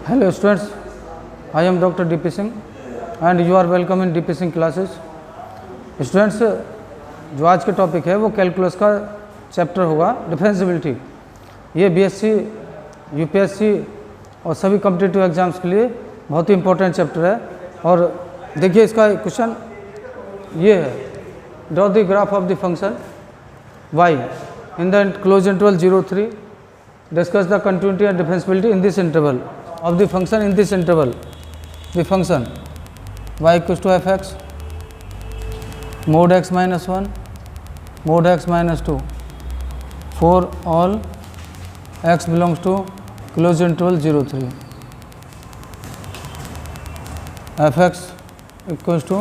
Hello students, I am Dr. D.P. Singh and you are welcome in D.P. Singh classes. Students, जो आज के topic है वो calculus का चैप्टर होगा डिफरेंशियबिलिटी। ये बीएससी, यूपीएससी और सभी कॉम्पिटिटिव एग्जाम्स के लिए बहुत ही इंपॉर्टेंट चैप्टर है। और देखिए इसका क्वेश्चन ये है, draw the graph of the function y in the closed interval 0-3, discuss the continuity and differentiability in this interval of the function in this interval. The function y equals to fx mod x minus 1 mod x minus 2 for all x belongs to closed interval 0-3. fx equals to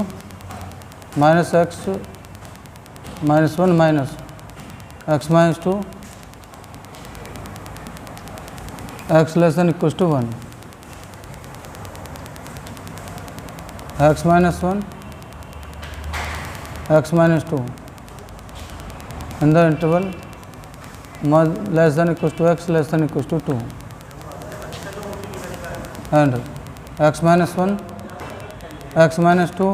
minus x minus 1 minus x minus 2 x less than equals to 1 x minus 1 x minus 2 in the interval less than equals to x less than equals to 2 and x minus 1 x minus 2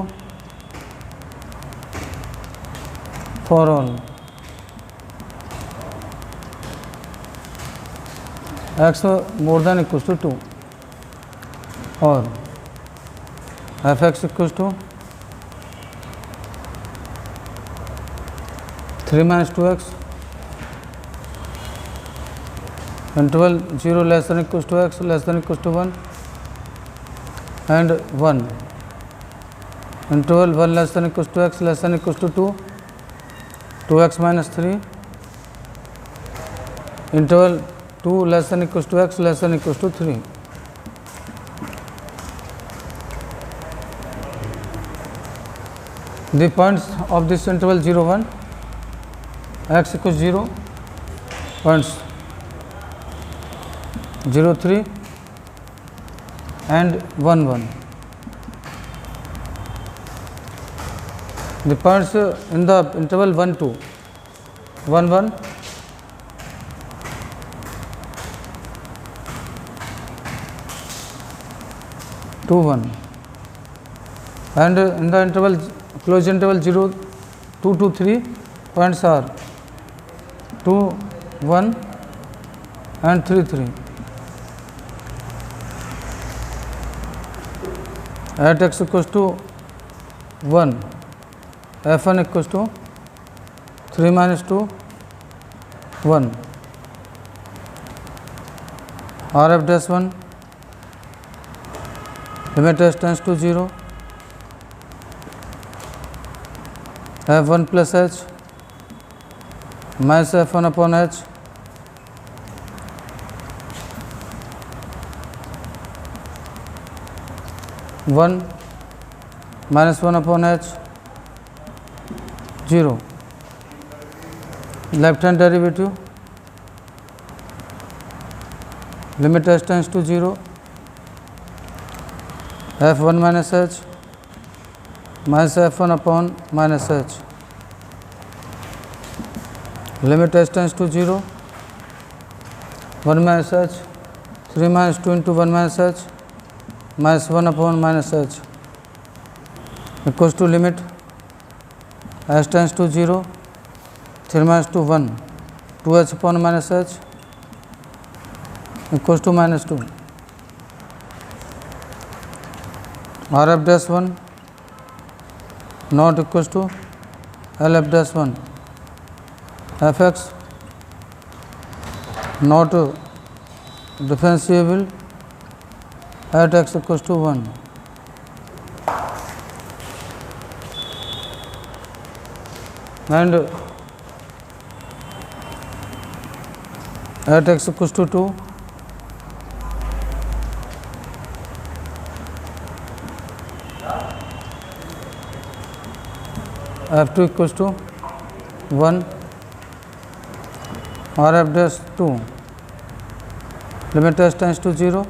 for all x more than equals to 2 or fx equals to 3 minus 2x interval 0 less than equals to x less than equals to 1 and 1 interval 1 less than equals to x less than equals to 2 2x minus 3 interval 2 less than equals to x less than equals to 3. The points of this interval 0-1, x equals 0, points 0-3 and 1-1. The points in the interval 1-2, 1-1, 2-1 and in the interval closed interval 0-2-3 points are 2-1 and 3-3. At x equals to 1 f1 equals to 3 minus 2 1 rf dash 1 limit s tends to 0 f1 plus h minus f1 upon h (1) minus 1 upon h 0. Left hand derivative limit s tends to 0 f1 minus h minus f1 upon minus h limit s tends to 0 1 minus h 3 minus 2 into 1 minus h minus 1 upon minus h equals to limit s tends to 0 3 minus 2 1 2h upon minus h equals to minus 2 rf dash 1 not equals to lf dash 1 fx not differentiable at x equals to 1 and at x equals to 2 f2 equals to 1 rf dash 2 limit s tends to 0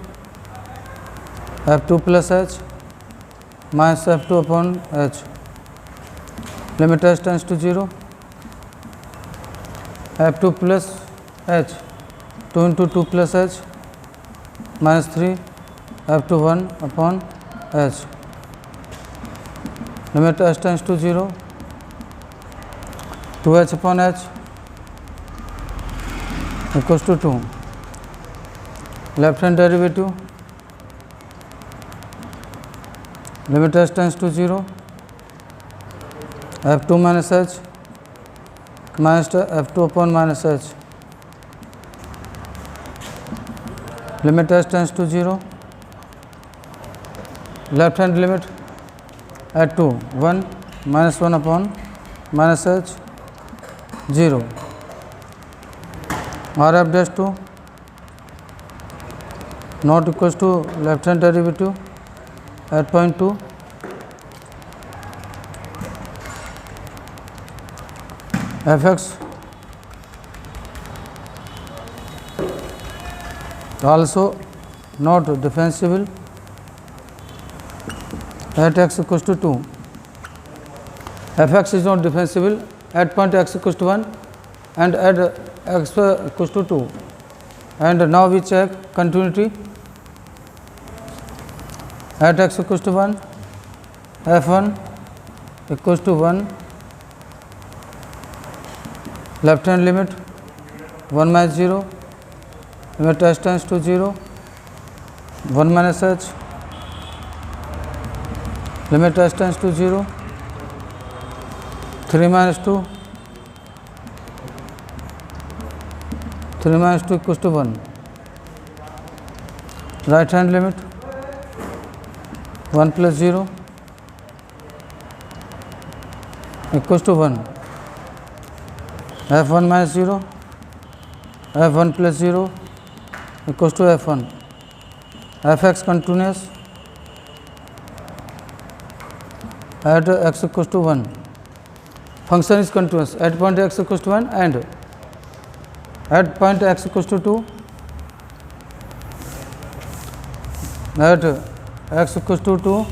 f2 plus h minus f2 upon h limit s tends to 0 f2 plus h 2 into 2 plus h minus 3 F2 1 upon H. Limit h tends to 0, 2h upon h equals to 2. Left hand derivative, limit h tends to 0, F2 minus h minus F2 upon minus h. Limit h tends to 0, left hand limit at 2 1 minus 1 upon minus h 0. Rf dash 2 not equals to left hand derivative at point 2, fx also not differentiable at x equals to 2. Fx is not differentiable at point x equals to 1 and at x equals to 2. And now we check continuity at x equals to 1, f1 equals to 1, left hand limit 1 minus 0, limit h tends to 0, 1 minus h, limit h tends to 0, 3 minus 2, 3 minus 2 equals to 1. Right hand limit 1 plus 0 equals to 1. f1 minus 0, f1 plus 0 equals to f1. fx continuous at x equals to 1. Function is continuous at point x equals to 1 and at point x equals to 2, at x equals to 2,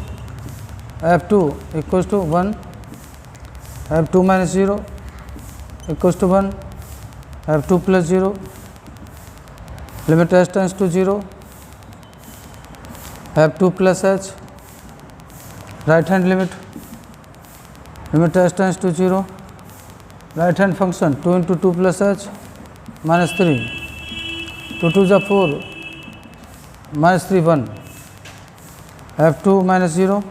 f2 equals to 1, f2 minus 0 equals to 1, f2 plus 0, limit h tends to 0, f2 plus h, right hand limit h tends to 0, right hand function 2 into 2 plus h minus 3, 2 2 is 4, minus 3 1, f2 minus 0,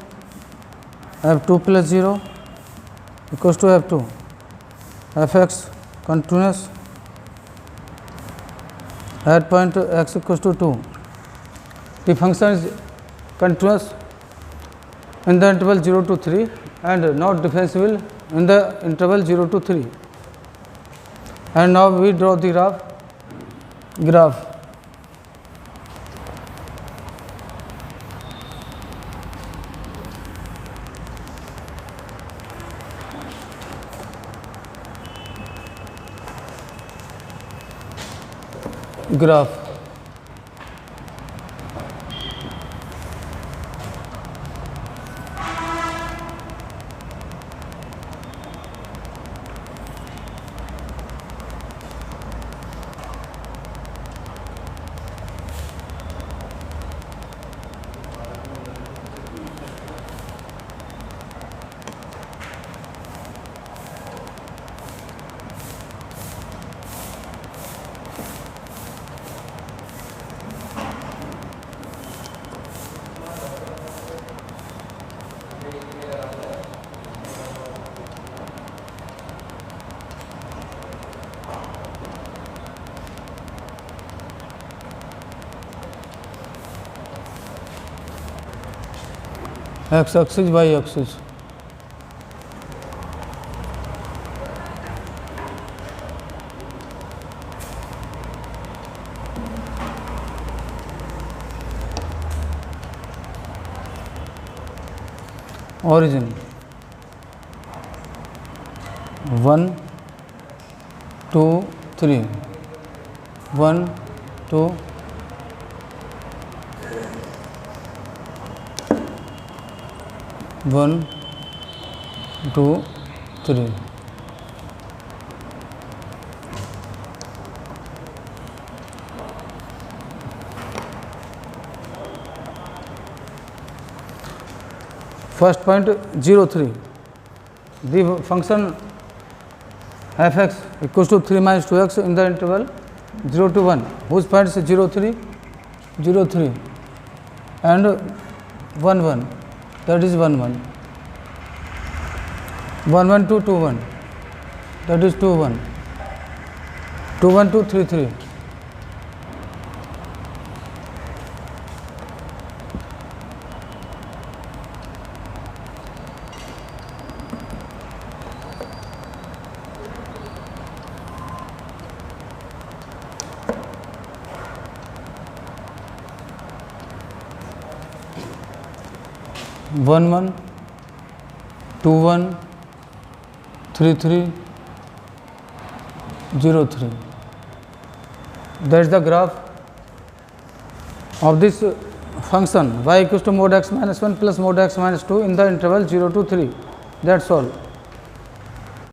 f2 plus 0 equals to f2, fx continuous at point x equals to 2. The function is continuous in the interval 0 to 3 and not differentiable in the interval 0 to 3. And now we draw the graph. X axis, y axis. Origin 1 2 3 1 2 1 2 3. First point 0, 3. The function f(x) equals to 3 minus 2x in the interval 0 to 1, whose points 0, 3, 0, 3 and 1, 1, that is 1, 1, 1, 1 to 2, 1, that is 2, 1, 2, 1 to 3, 3. One, 1, 2, 1, 3, 3, 0, 3. That is the graph of this function y equals to mod x minus 1 plus mod x minus 2 in the interval 0 to 3. That's all.